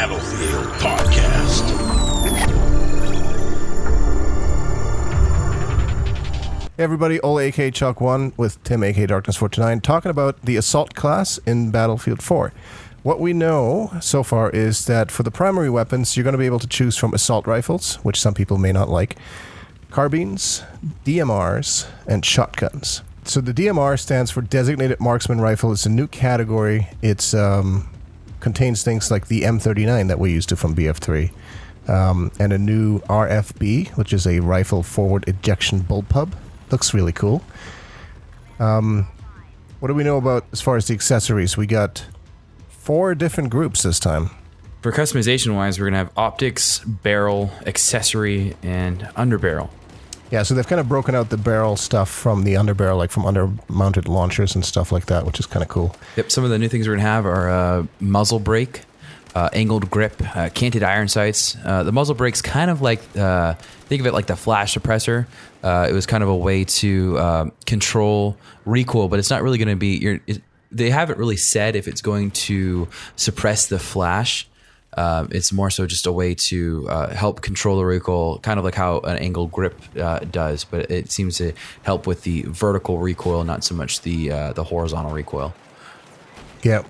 Battlefield Podcast. Hey everybody, Ola aka Chalk1 with Tim aka Darkness429 talking about the Assault class in Battlefield 4. What we know so far is that for the primary weapons, you're going to be able to choose from assault rifles, which some people may not like, carbines, DMRs, and shotguns. So the DMR stands for Designated Marksman Rifle. It's a new category. It's contains things like the M39 that we're used to from BF3, and a new RFB, which is a rifle forward ejection bullpup. Looks really cool. What do we know about as far as the accessories? We got 4 different groups this time. For customization wise, we're going to have optics, barrel, accessory, and underbarrel. Yeah, so they've kind of broken out the barrel stuff from the underbarrel, like from under-mounted launchers and stuff like that, which is kind of cool. Yep, some of the new things we're going to have are muzzle brake, angled grip, canted iron sights. The muzzle brake's kind of like, think of it like the flash suppressor. It was kind of a way to control recoil, but it's not really going to be... They haven't really said if it's going to suppress the flash. It's more so just a way to help control the recoil, kind of like how an angled grip does, but it seems to help with the vertical recoil, not so much the horizontal recoil. Yeah.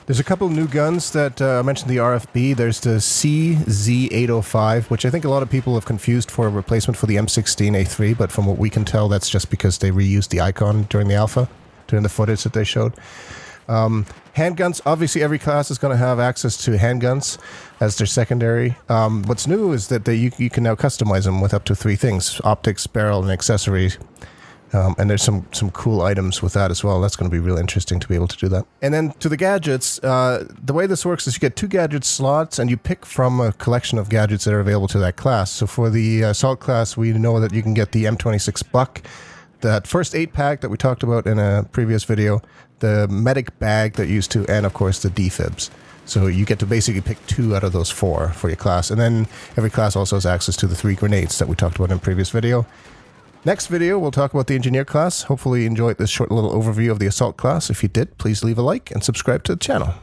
There's a couple new guns that I mentioned the RFB. There's the CZ805, which I think a lot of people have confused for a replacement for the M16A3, but from what we can tell, that's just because they reused the icon during the alpha, during the footage that they showed. Handguns, obviously every class is going to have access to handguns as their secondary. What's new is that you can now customize them with up to 3 things: optics, barrel, and accessories. And there's some cool items with that as well. That's going to be real interesting to be able to do that. And then to the gadgets, the way this works is you get 2 gadget slots and you pick from a collection of gadgets that are available to that class. So for the Assault class, we know that you can get the M26 Buck, that first 8-pack that we talked about in a previous video, the medic bag that you used to, and of course the defibs. So you get to basically pick 2 out of those 4 for your class. And then every class also has access to the 3 grenades that we talked about in a previous video. Next video, we'll talk about the engineer class. Hopefully you enjoyed this short little overview of the Assault class. If you did, please leave a like and subscribe to the channel.